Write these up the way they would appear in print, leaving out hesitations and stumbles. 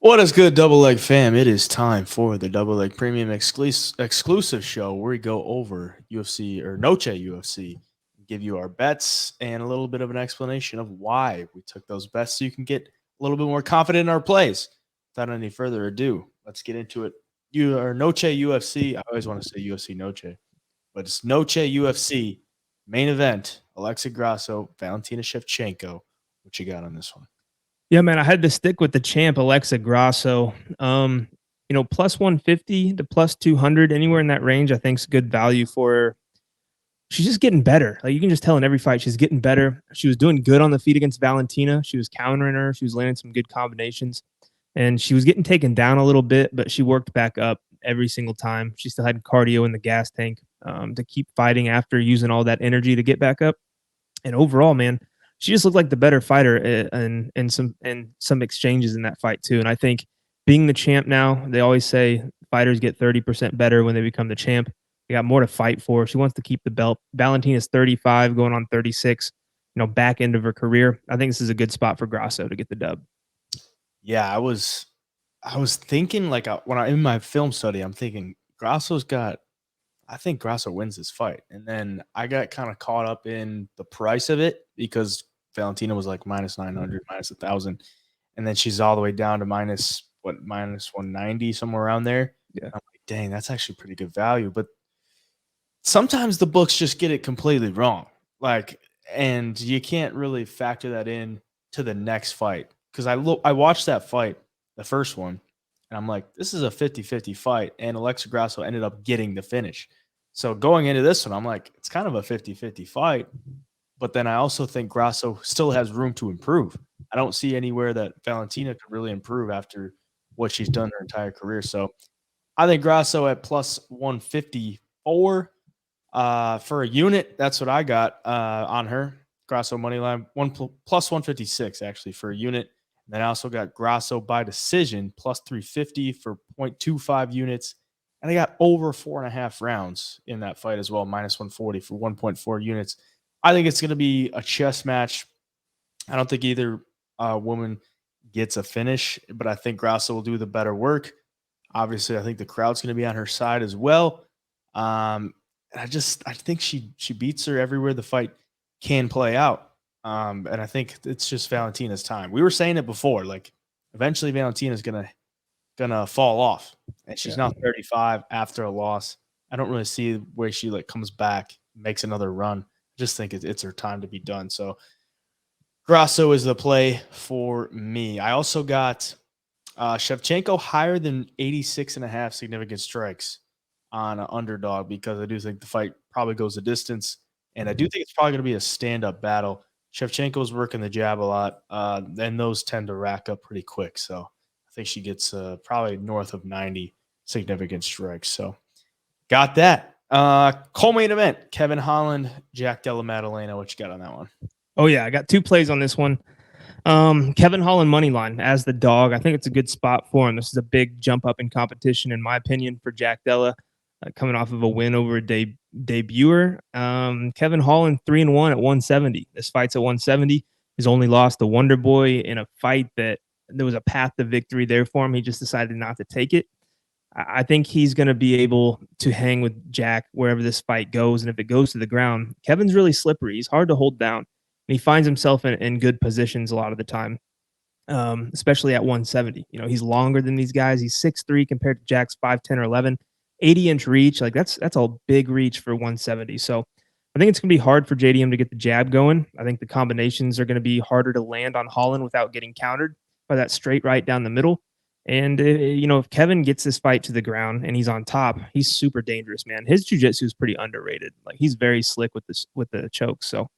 What is good, Double Leg fam? It is time for the Double Leg Premium exclusive show where we go over UFC or Noche UFC, give you our bets and a little bit of an explanation of why we took those bets so you can get a little bit more confident in our plays. Without any further ado, let's get into it. You are Noche UFC. I always want to say UFC Noche, but it's Noche UFC main event. Alexa Grasso, Valentina Shevchenko. What you got on this one? Yeah, man, I had to stick with the champ, Alexa Grasso. Plus 150 to plus 200, anywhere in that range, I think is good value for her. She's just getting better. Like you can just tell in every fight, she's getting better. She was doing good on the feet against Valentina. She was countering her. She was landing some good combinations, and she was getting taken down a little bit, but she worked back up every single time. She still had cardio in the gas tank to keep fighting after using all that energy to get back up. And overall, man, she just looked like the better fighter and some exchanges in that fight too. And I think being the champ now, they always say fighters get 30% better when they become the champ. They got more to fight for. She wants to keep the belt. Valentina's 35, going on 36, back end of her career. I think this is a good spot for Grasso to get the dub. Yeah, I was thinking like when I in my film study, I'm thinking Grasso's got. I think Grasso wins this fight, and then I got kind of caught up in the price of it because Valentina was like minus 900, minus 1,000, and then she's all the way down to minus 190 somewhere around there. Yeah. I'm like, dang, that's actually pretty good value. But sometimes the books just get it completely wrong, like, and you can't really factor that in to the next fight because I watched that fight, the first one, and I'm like, this is a 50-50 fight, and Alexa Grasso ended up getting the finish. So going into this one, I'm like, it's kind of a 50-50 fight, but then I also think Grasso still has room to improve. I don't see anywhere that Valentina could really improve after what she's done her entire career. So I think Grasso at plus 154 for a unit. That's what I got on her. Grasso money line plus 156 actually for a unit. And then I also got Grasso by decision plus 350 for 0.25 units. And I got over 4.5 rounds in that fight as well, minus 140 for 1.4 units. I think it's going to be a chess match. I don't think either woman gets a finish, but I think Grasso will do the better work. Obviously, I think the crowd's going to be on her side as well. And I think she beats her everywhere the fight can play out. And I think it's just Valentina's time. We were saying it before, like eventually Valentina's gonna fall off, and she's Yeah. now 35 after a loss. I don't really see where she like comes back, makes another run. I just think it's her time to be done. So Grasso is the play for me. I also got Shevchenko higher than 86.5 significant strikes on an underdog because I do think the fight probably goes the distance. And I do think it's probably going to be a stand up battle. Shevchenko's working the jab a lot, and those tend to rack up pretty quick. So I think she gets probably north of 90 significant strikes. So got that. Co-main event: Kevin Holland, Jack Della Maddalena. What you got on that one? Oh yeah, I got two plays on this one. Kevin Holland money line as the dog. I think it's a good spot for him. This is a big jump up in competition, in my opinion, for Jack Della, coming off of a win over a debuter. Kevin Holland 3-1 at 170. This fight's at 170. He's only lost to Wonder Boy in a fight that there was a path to victory there for him. He just decided not to take it. I think he's going to be able to hang with Jack wherever this fight goes. And if it goes to the ground, Kevin's really slippery. He's hard to hold down. And he finds himself in good positions a lot of the time, especially at 170. He's longer than these guys. He's 6'3" compared to Jack's 5'10" or 11. 80-inch reach. Like that's a big reach for 170. So I think it's going to be hard for JDM to get the jab going. I think the combinations are going to be harder to land on Holland without getting countered by that straight right down the middle. And if Kevin gets this fight to the ground and he's on top, he's super dangerous, man. His jiu-jitsu is pretty underrated. Like he's very slick with the chokes. So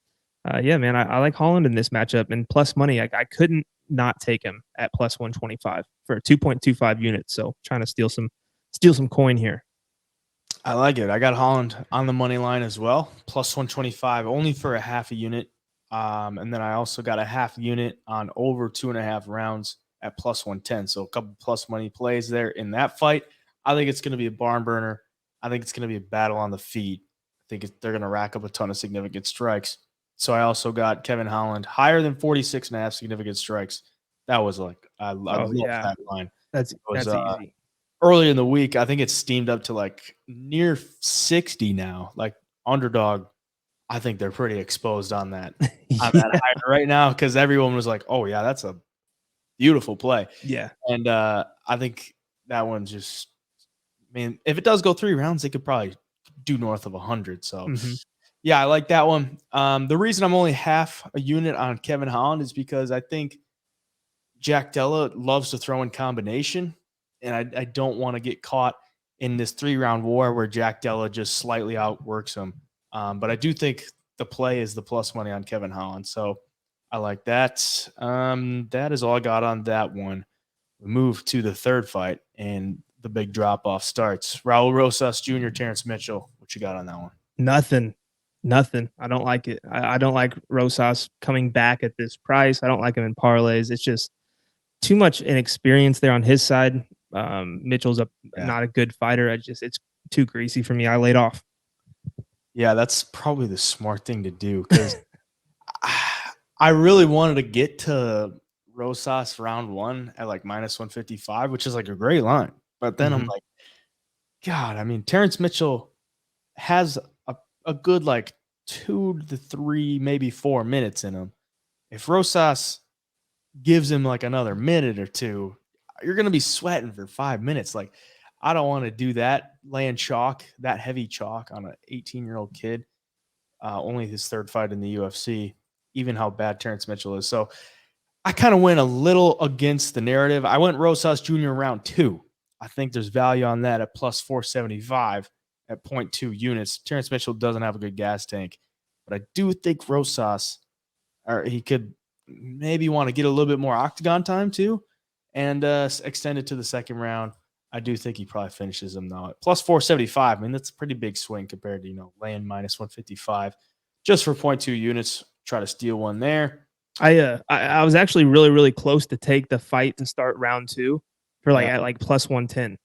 yeah, man, I like Holland in this matchup, and plus money. I couldn't not take him at plus 125 for a 2.25 units. So trying to steal some coin here. I like it. I got Holland on the money line as well, plus 125, only for a half a unit. And then I also got a half unit on over 2.5 rounds at plus 110. So a couple plus money plays there in that fight. I think it's going to be a barn burner. I think it's going to be a battle on the feet. I think they're going to rack up a ton of significant strikes. So I also got Kevin Holland higher than 46.5 significant strikes That was like I Oh love yeah, that line. that's It was that's easy. early in the week. I think it's steamed up to like near 60 now. Like underdog, I think they're pretty exposed on that Yeah, high right now because everyone was like, "Oh yeah, that's a beautiful play." yeah. And I think that one just, I mean, if it does go 3 rounds, they could probably do north of 100. So Mhm. yeah, I like that one. The reason I'm only half a unit on Kevin Holland is because I think Jack Della loves to throw in combination, and I don't want to get caught in this 3 round war where Jack Della just slightly outworks him. But I do think the play is the plus money on Kevin Holland, so I like that. That is all I got on that one. We move to the third fight, and the big drop off starts. Raul Rosas Jr., Terrence Mitchell. What you got on that one? Nothing. Nothing. I don't like it. I don't like Rosas coming back at this price. I don't like him in parlays. It's just too much inexperience there on his side. Mitchell's Yeah. not a good fighter. It's too greasy for me. I laid off. Yeah, that's probably the smart thing to do because I really wanted to get to Rosas round one at like minus 155, which is like a great line. But then I'm Mhm. like, God, I mean, Terrence Mitchell has a good like 2 to 3, maybe 4 minutes in him. If Rosas gives him like another minute or two, you're going to be sweating for 5 minutes. Like, I don't want to do that, laying chalk, that heavy chalk on an 18-year-old kid. Only his third fight in the UFC, even how bad Terrence Mitchell is. So I kind of went a little against the narrative. I went Rosas Jr. round 2. I think there's value on that at plus 475 at 0.2 units. Terrence Mitchell doesn't have a good gas tank, but I do think Rosas, or he could maybe want to get a little bit more octagon time too and extend it to the second round. I do think he probably finishes him though at plus 475. I mean, that's a pretty big swing compared to, laying minus 155 just for 0.2 units. Try to steal one there. I was actually really close to take the fight to start round 2 for Yeah. at like plus 110.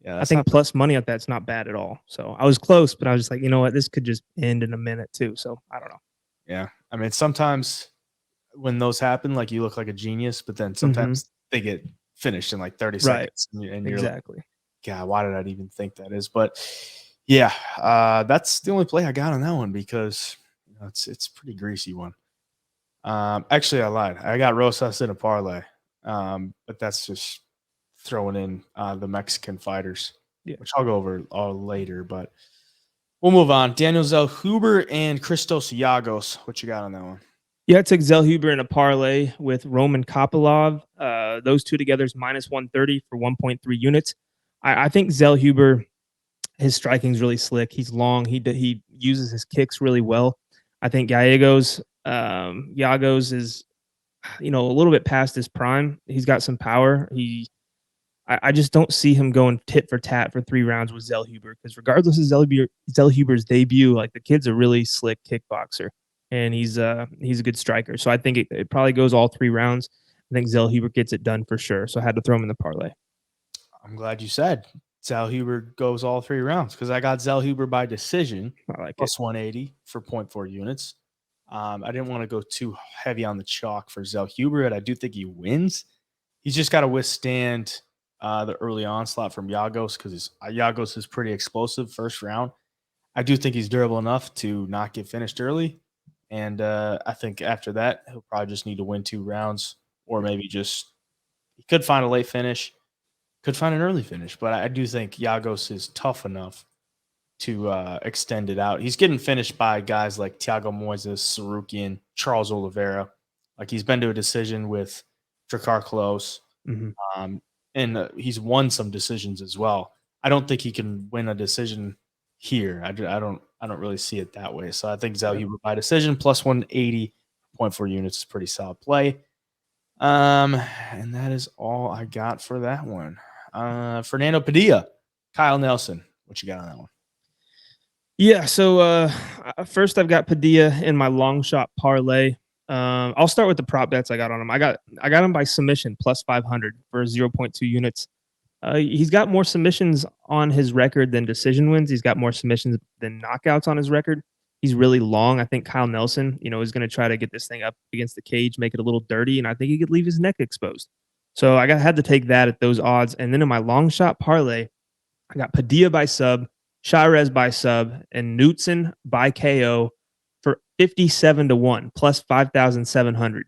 Yeah. I That's think not, plus money at that's not bad at all. So I was close, but I was just like, you know what, this could just end in a minute too. So I don't know. yeah. I mean, sometimes when those happen, like you look like a genius, but then Mhm. sometimes they get finished in like 30 Right. seconds and you're like, Exactly. God, why did I even think that is? But yeah, that's the only play I got on that one because it's a pretty greasy one. Actually, I lied. I got Rosas in a parlay, but that's just throwing in the Mexican fighters, Yeah. which I'll go over all later. But we'll move on. Daniel Zellhuber and Christos Yagos. What you got on that one? Yeah, I took Zellhuber in a parlay with Roman Kopylov. Those two together is minus 130 for 1.3 units. I think Zellhuber, his striking is really slick. He's long. He uses his kicks really well. I think Yagos is a little bit past his prime. He's got some power. I just don't see him going tit for tat for 3 rounds with Zellhuber because regardless of Zellhuber's debut, like the kid's a really slick kickboxer and he's a good striker. So I think it probably goes all 3 rounds. I think Zellhuber gets it done for sure. So I had to throw him in the parlay. I'm glad you said Zellhuber goes all 3 rounds because I got Zellhuber by decision I like it. plus 180 for 0.4 units. I didn't want to go too heavy on the chalk for Zellhuber, but I do think he wins. He's just got to withstand the early onslaught from Yagos because Yagos is pretty explosive first round. I do think he's durable enough to not get finished early. And I think after that, he'll probably just need to win 2 rounds or maybe just he could find a late finish, could find an early finish. But I do think Yagos is tough enough to extend it out. He's getting finished by guys like Thiago Moises, Sarukian, Charles Oliveira. Like he's been to a decision with Drakkar Klose. Mhm. And he's won some decisions as well. I don't think he can win a decision here. I don't really see it that way. So I think Zellhuber by decision plus 180.4 units is pretty solid play. And that is all I got for that one. Fernando Padilla, Kyle Nelson. What you got on that one? Yeah. So first I've got Padilla in my long shot parlay. I'll start with the prop bets I got on him. I got him by submission plus 500 for 0.2 units. He's got more submissions on his record than decision wins. He's got more submissions than knockouts on his record. He's really long. I think Kyle Nelson, is going to try to get this thing up against the cage, make it a little dirty, and I think he could leave his neck exposed. So had to take that at those odds. And then in my long shot parlay, I got Padilla by sub, Shirez by sub, and Knutson by KO for 57-1 plus 5,700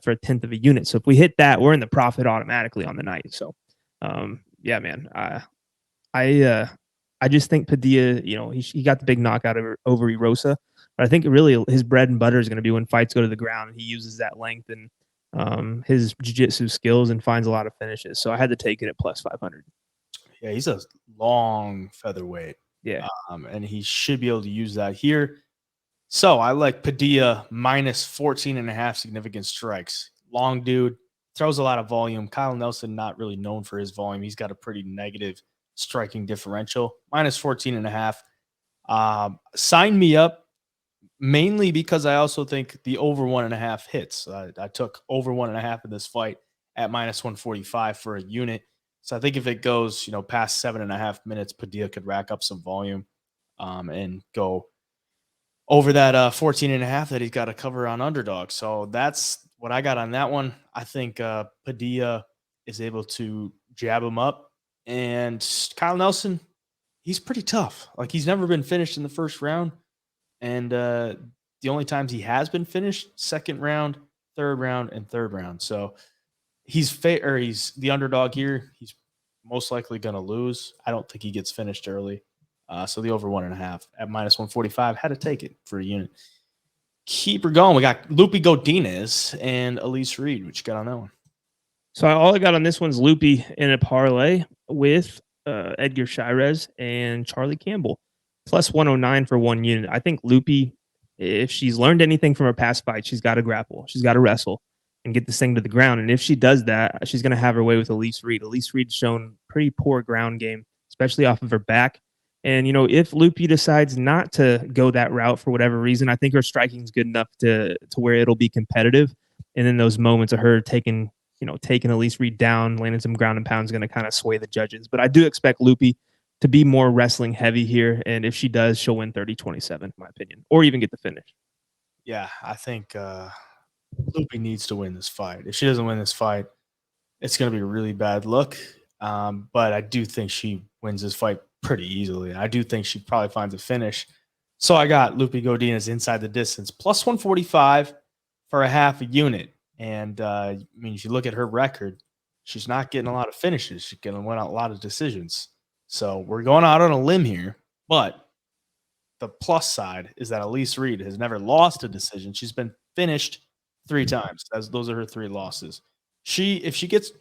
for a tenth of a unit. So if we hit that, we're in the profit automatically on the night. So, yeah, man, I just think Padilla, he got the big knockout over Erosa, but I think really his bread and butter is going to be when fights go to the ground and he uses that length and his jiu-jitsu skills and finds a lot of finishes. So I had to take it at plus 500. Yeah, he's a long featherweight. Yeah. And he should be able to use that here. So I like Padilla minus 14.5 significant strikes. Long dude, throws a lot of volume. Kyle Nelson, not really known for his volume. He's got a pretty negative striking differential. Minus 14.5. Sign me up, mainly because I also think the over 1.5 hits. I took over 1.5 in this fight at minus 145 for a unit. So I think if it goes, past 7.5 minutes, Padilla could rack up some volume and go over that 14.5 that he's got to cover on underdog. So that's what I got on that one. I think Padilla is able to jab him up. And Kyle Nelson, he's pretty tough. Like, he's never been finished in the first round. And the only times he has been finished, second round, third round, and third round. So he's the underdog here. He's most likely going to lose. I don't think he gets finished early. So the over 1.5 at minus 145, had to take it for a unit. Keep her going. We got Lupe Godinez and Elise Reed. What you got on that one? So all I got on this one's Lupe in a parlay with Edgar Shirez and Charlie Campbell. Plus 109 for one unit. I think Lupe, if she's learned anything from her past fight, she's got to grapple. She's got to wrestle and get this thing to the ground. And if she does that, she's going to have her way with Elise Reed. Elise Reed's shown pretty poor ground game, especially off of her back. And, if Lupe decides not to go that route for whatever reason, I think her striking is good enough to where it'll be competitive. And then those moments of her taking Elise Reed down, landing some ground and pound is going to kind of sway the judges. But I do expect Lupe to be more wrestling heavy here. And if she does, she'll win 30-27, in my opinion, or even get the finish. Yeah, I think Lupe needs to win this fight. If she doesn't win this fight, it's going to be a really bad look. But I do think she wins this fight pretty easily. I do think she probably finds a finish. So I got Lupe Godinez inside the distance, plus 145 for a half a unit. And if you look at her record, she's not getting a lot of finishes. She's going to win a lot of decisions. So we're going out on a limb here. But the plus side is that Elise Reed has never lost a decision. She's been finished 3 times. Those are her 3 losses. If she gets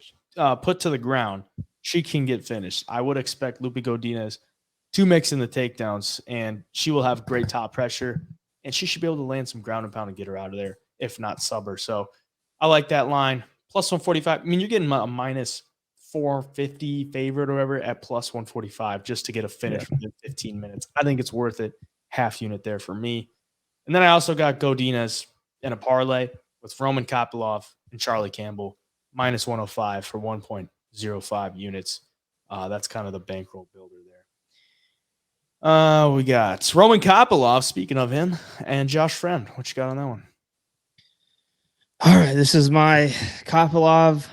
put to the ground, she can get finished. I would expect Lupe Godinez to mix in the takedowns, and she will have great top pressure, and she should be able to land some ground and pound and get her out of there, if not sub her. So I like that line. Plus 145. You're getting a minus 450 favorite or whatever at plus 145 just to get a finish within 15 minutes. I think it's worth it. Half unit there for me. And then I also got Godinez in a parlay with Roman Kopylov and Charlie Campbell, minus 105 for 1.05 units. That's kind of the bankroll builder there. We got Roman Kopylov, speaking of him, and Josh Friend. What you got on that one? All right, this is my Kopylov.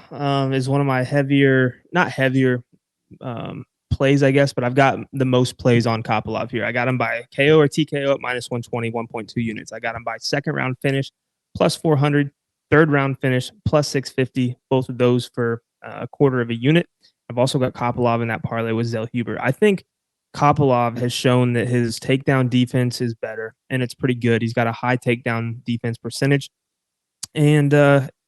Is one of my not heavier plays, I guess, but I've got the most plays on Kopylov here. I got him by KO or TKO at minus 120, 1.2 units. I got him by second round finish, plus 400, third round finish, plus 650, both of those for a quarter of a unit. I've also got Kopylov in that parlay with Zell Huber. I think Kopylov has shown that his takedown defense is better, and it's pretty good. He's got a high takedown defense percentage. And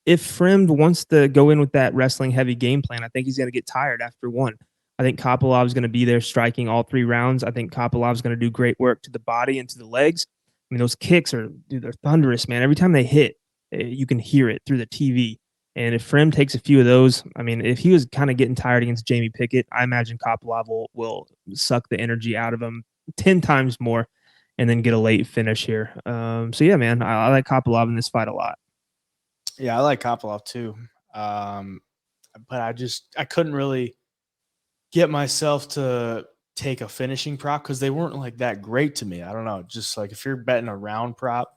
if Fremd wants to go in with that wrestling heavy game plan, I think he's going to get tired after one. I think Kopylov is going to be there striking all 3 rounds. I think Kopylov is going to do great work to the body and to the legs. Those kicks they're thunderous, man. Every time they hit, you can hear it through the TV. And if Fremd takes a few of those, if he was kind of getting tired against Jamie Pickett, I imagine Kopylov will suck the energy out of him 10 times more and then get a late finish here. So, yeah, man, I like Kopylov in this fight a lot. Yeah, I like Kopylov too. But I couldn't really get myself to take a finishing prop because they weren't like that great to me. I don't know. Just like if you're betting a round prop,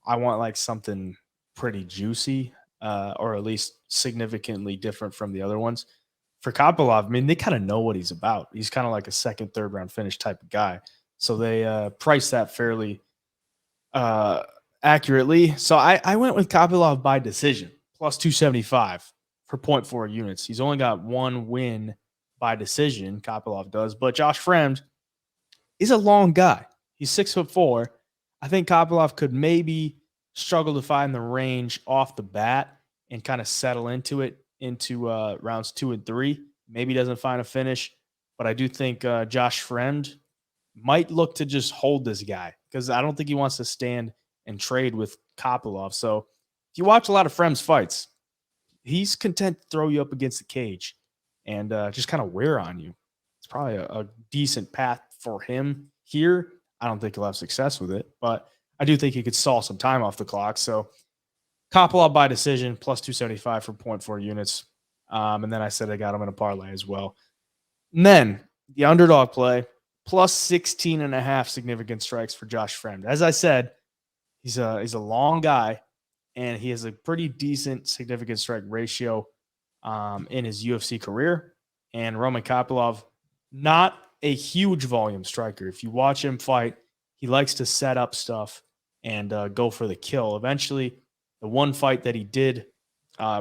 I want like something pretty juicy, or at least significantly different from the other ones. For Kopylov, I mean, they kind of know what he's about. He's kind of like a second, third round finish type of guy. So they price that fairly uh, accurately. So I went with Kopylov by decision, plus 275 for 0.4 units. He's only got one win by decision, Kopylov does. But Josh Fremd, he's a long guy. He's 6'4". I think Kopylov could maybe struggle to find the range off the bat and kind of settle into it into rounds 2 and 3. Maybe doesn't find a finish, but I do think Josh Fremd might look to just hold this guy because I don't think he wants to stand and trade with Kopylov. So if you watch a lot of Fremd's fights, he's content to throw you up against the cage and just kind of wear on you. It's probably a decent path for him here. I don't think he'll have success with it, but I do think he could stall some time off the clock. So Kopylov by decision, plus 275 for 0.4 units. And then I said I got him in a parlay as well. And then the underdog play, plus 16.5 significant strikes for Josh Fremd. As I said, he's a long guy, and he has a pretty decent significant strike ratio in his UFC career. And Roman Kopylov, not a huge volume striker. If you watch him fight, he likes to set up stuff and go for the kill. Eventually, the one fight that he did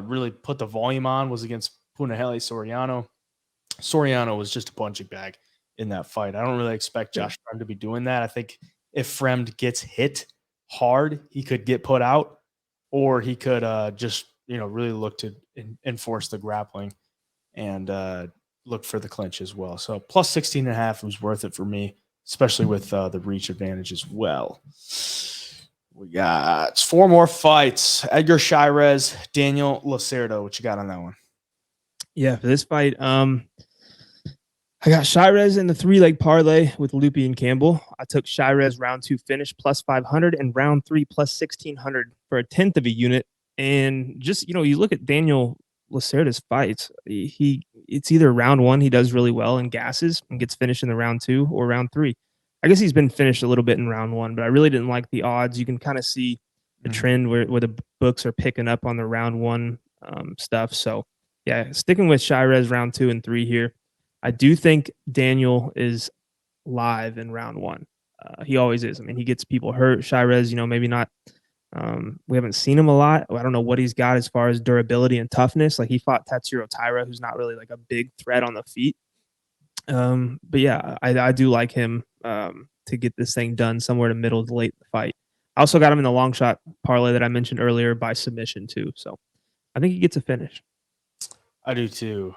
really put the volume on was against Punahele Soriano. Soriano was just a punching bag in that fight. I don't really expect Josh Fremd to be doing that. I think if Fremd gets hit hard, he could get put out, or he could just really look to enforce the grappling and look for the clinch as well. So plus 16.5 was worth it for me, especially with the reach advantage as well. We got 4 more fights. Edgar Chairez, Daniel Lacerda. What you got on that one? Yeah, for this fight, I got Chairez in the 3-leg parlay with Lupi and Campbell. I took Chairez round 2 finish plus 500 and round 3 plus 1,600 for a tenth of a unit. And just, you look at Daniel Lacerda's fights. It's either round 1, he does really well and gasses and gets finished in the round 2, or round 3. I guess he's been finished a little bit in round 1, but I really didn't like the odds. You can kind of see the trend where the books are picking up on the round 1 stuff. So yeah, sticking with Chairez round 2 and 3 here. I do think Daniel is live in round 1. He always is. I mean, he gets people hurt. Chairez, maybe not. We haven't seen him a lot. I don't know what he's got as far as durability and toughness. Like, he fought Tatsuro Taira, who's not really like a big threat on the feet. But yeah, I do like him to get this thing done somewhere to middle to late in the fight. I also got him in the long shot parlay that I mentioned earlier by submission too. So I think he gets a finish. I do too.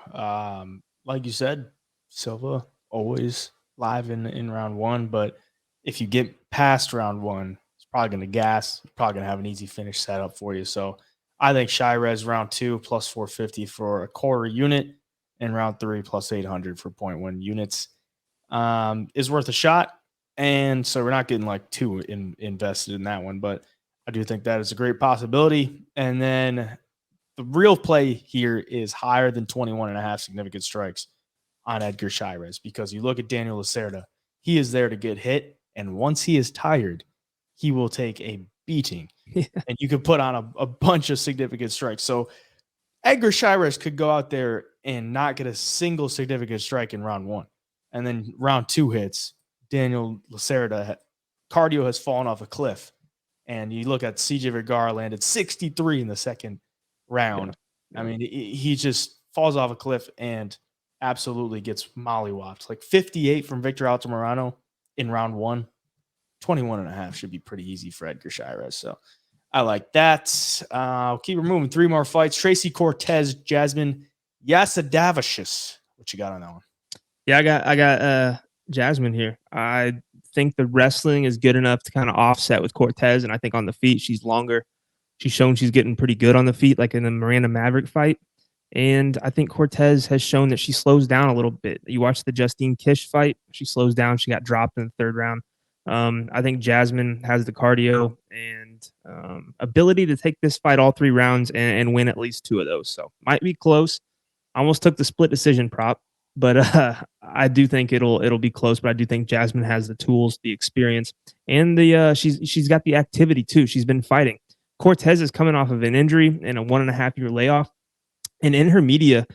Like you said, Silva always live in round 1, but if you get past round 1, it's probably going to gas. It's probably going to have an easy finish set up for you. So I think Chairez round 2 plus 450 for a quarter unit, and round 3 plus 800 for 0.1 units is worth a shot. And so we're not getting like too invested in that one, but I do think that is a great possibility. And then the real play here is higher than 21.5 significant strikes on Edgar Chairez, because you look at Daniel Lacerda, he is there to get hit, and once he is tired, he will take a beating. Yeah. And you could put on a bunch of significant strikes. So Edgar Chairez could go out there and not get a single significant strike in round 1. And then round 2 hits, Daniel Lacerda, cardio has fallen off a cliff. And you look at CJ Vergara, landed 63 in the second round. Yeah. I mean, he just falls off a cliff and absolutely gets mollywopped. Like 58 from Victor Altamirano in round 1. 21.5 should be pretty easy for Edgar Chairez. So I like that. I'll keep moving. 3 more fights. Tracy Cortez, Jasmine Yasadavicius. What you got on that one? Yeah, I got Jasmine here. I think the wrestling is good enough to kind of offset with Cortez, and I think on the feet she's longer. She's shown she's getting pretty good on the feet, like in the Miranda Maverick fight. And I think Cortez has shown that she slows down a little bit. You watch the Justine Kish fight, she slows down. She got dropped in the 3rd round. I think Jasmine has the cardio and ability to take this fight all 3 rounds and win at least 2 of those. So might be close. I almost took the split decision prop. but I do think it'll be close. But I do think Jasmine has the tools, the experience, and the she's got the activity too. She's been fighting. Cortez is coming off of an injury and a 1.5 year layoff. And in her media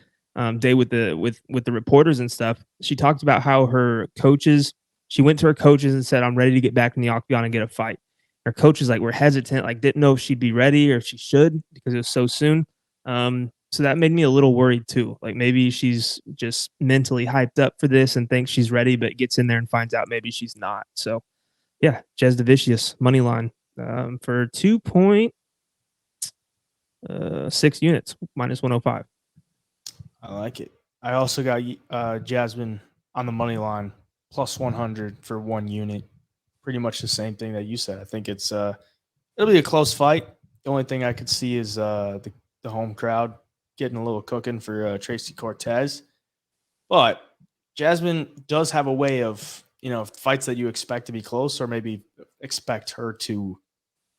day with the reporters and stuff, she talked about how her coaches. She went to her coaches and said, "I'm ready to get back in the octagon and get a fight." Her coaches were hesitant, like didn't know if she'd be ready or if she should because it was so soon. So that made me a little worried too. Like maybe she's just mentally hyped up for this and thinks she's ready, but gets in there and finds out maybe she's not. So yeah, Jez Davicius money line for 2.6 units minus 105. I like it. I also got Jasmine on the money line plus 100 for 1 unit. Pretty much the same thing that you said. I think it'll be a close fight. The only thing I could see is the home crowd getting a little cooking for Tracy Cortez. But Jasmine does have a way of, fights that you expect to be close or maybe expect her to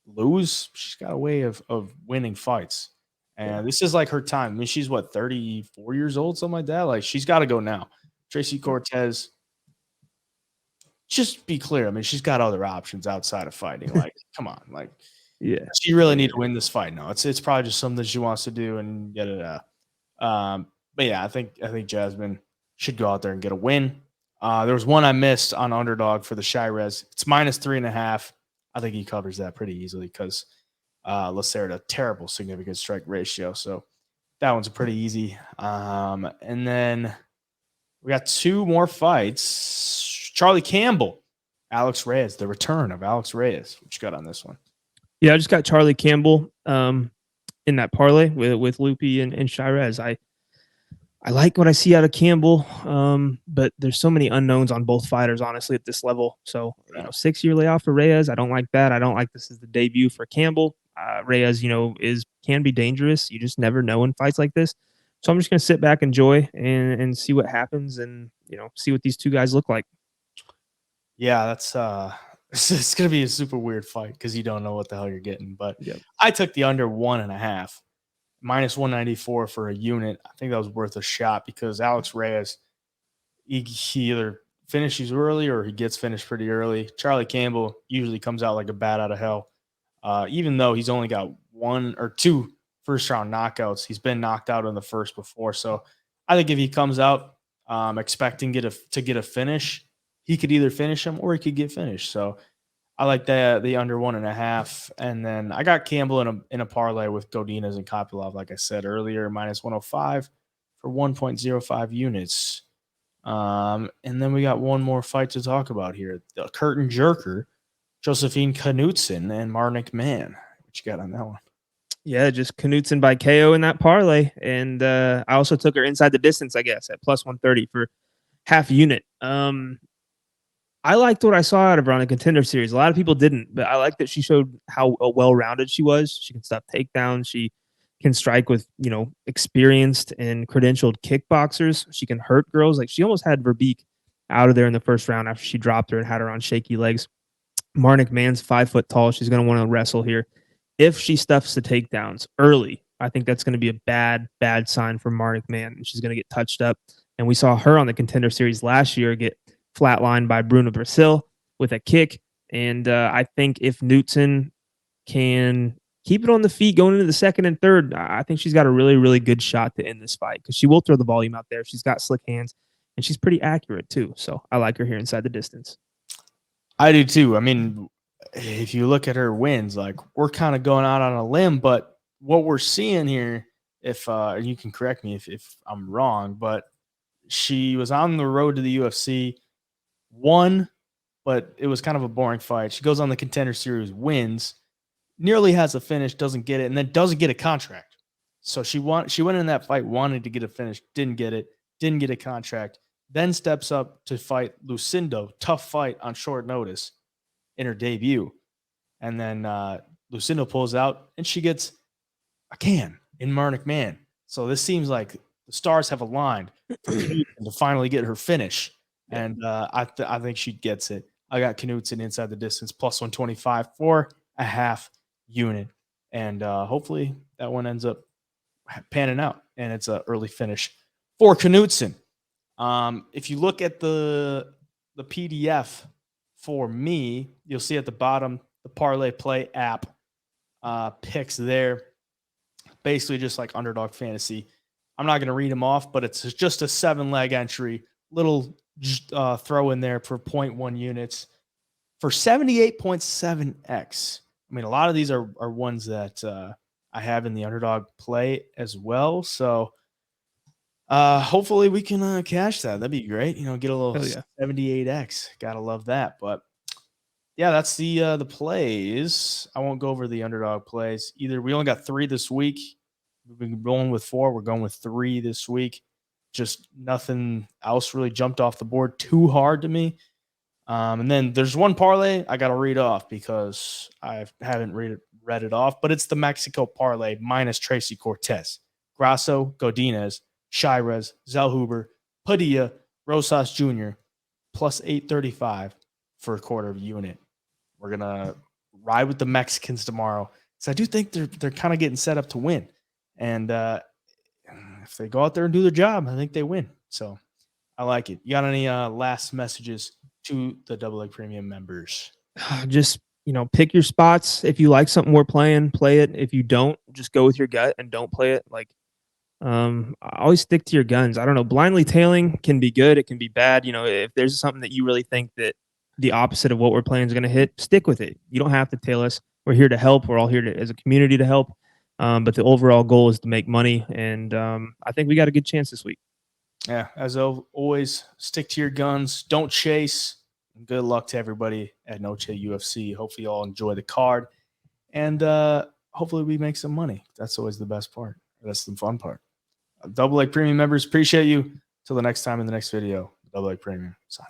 lose. She's got a way of winning fights. And this is like her time. I mean, she's 34 years old, something like that. Like, she's got to go now. Tracy Cortez, just be clear. I mean, she's got other options outside of fighting. Like, come on. Like, Yeah. she really need to win this fight. No, it's probably just something she wants to do and get it out. But yeah, I think Jasmine should go out there and get a win. There was one I missed on underdog for the Shirez. It's minus 3.5. I think he covers that pretty easily because Lacerda, terrible significant strike ratio. So that one's pretty easy. And then we got two more fights. Charlie Campbell, Alex Reyes, the return of Alex Reyes. What you got on this one? Yeah, I just got Charlie Campbell in that parlay with Loopy and Shirez. I like what I see out of Campbell, but there's so many unknowns on both fighters, honestly, at this level. So, 6-year layoff for Reyes, I don't like that. I don't like this as the debut for Campbell. Reyes, can be dangerous. You just never know in fights like this. So I'm just gonna sit back, enjoy, and see what happens, and see what these two guys look like. Yeah, that's it's gonna be a super weird fight because you don't know what the hell you're getting. But Yep. I took the under 1.5. Minus 194 for a unit. I think that was worth a shot because Alex Reyes, he either finishes early or he gets finished pretty early. Charlie Campbell usually comes out like a bat out of hell. Even though he's only got 1 or 2 first-round knockouts, he's been knocked out in the first before. So I think if he comes out expecting to get a finish, he could either finish him or he could get finished. So I like the under 1.5, and then I got Campbell in a parlay with Godinez and Kopylov, like I said earlier, minus 105 for 1.05 units. And then we got one more fight to talk about here: the curtain jerker, Josephine Knudsen and Marnik Mann. What you got on that one? Yeah, just Knudsen by KO in that parlay, and I also took her inside the distance, I guess, at plus 130 for half unit. I liked what I saw out of her on the Contender Series. A lot of people didn't, but I like that she showed how well-rounded she was. She can stop takedowns. She can strike with, experienced and credentialed kickboxers. She can hurt girls. Like, she almost had Verbeek out of there in the first round after she dropped her and had her on shaky legs. Marnik Mann's 5 foot tall. She's going to want to wrestle here. If she stuffs the takedowns early, I think that's going to be a bad sign for Marnik Mann, and she's going to get touched up. And we saw her on the Contender Series last year get flatlined by Bruno Brasil with a kick. And I think if Knudsen can keep it on the feet going into the second and third, I think she's got a really, really good shot to end this fight because she will throw the volume out there. She's got slick hands, and she's pretty accurate too. So I like her here inside the distance. I do too. I mean, if you look at her wins, like, we're kind of going out on a limb, but what we're seeing here, if you can correct me if I'm wrong, but she was on the road to the UFC, won, but it was kind of a boring fight. She goes on the Contender Series, wins, nearly has a finish, doesn't get it, and then doesn't get a contract. So she went in that fight, wanted to get a finish, didn't get it, didn't get a contract, then steps up to fight Lucindo, tough fight on short notice in her debut. And then Lucindo pulls out, and she gets a can in Marnik Mann. So this seems like the stars have aligned for Knudsen to finally get her finish. And I think she gets it. I got Knudsen inside the distance, plus 125 for a half unit. And hopefully that one ends up panning out, and it's an early finish for Knudsen. If you look at the PDF for me, you'll see at the bottom the Parlay Play app picks there. Basically, just like Underdog Fantasy. I'm not going to read them off, but it's just a 7-leg entry. Little throw in there for 0.1 units for 78.7x. I mean, a lot of these are ones that I have in the Underdog Play as well. So hopefully we can cash that. That'd be great. You know, get a little 78x. Gotta love that. But yeah, that's the plays. I won't go over the Underdog plays either. We only got 3 this week. We've been rolling with 4. We're going with 3 this week. Just nothing else really jumped off the board too hard to me. And then there's one parlay I got to read off because I haven't read it off, but it's the Mexico parlay minus Tracy Cortez, Grasso, Godinez, Shirez, Zellhuber, Padilla, Rosas Jr. plus 835 for a quarter of a unit. We're gonna ride with the Mexicans tomorrow. So I do think they're kind of getting set up to win. And if they go out there and do their job, I think they win. So I like it. You got any last messages to the Double Leg Premium members? Just, pick your spots. If you like something we're playing, play it. If you don't, just go with your gut and don't play it. Like, always stick to your guns. I don't know. Blindly tailing can be good. It can be bad. If there's something that you really think that the opposite of what we're playing is going to hit, stick with it. You don't have to tail us. We're here to help. We're all here as a community to help. But the overall goal is to make money. And I think we got a good chance this week. Yeah, as always, stick to your guns. Don't chase. Good luck to everybody at Noche UFC. Hopefully you all enjoy the card. And hopefully we make some money. That's always the best part. That's the fun part. Double Leg Premium members, appreciate you. Till the next time in the next video, Double Leg Premium sign.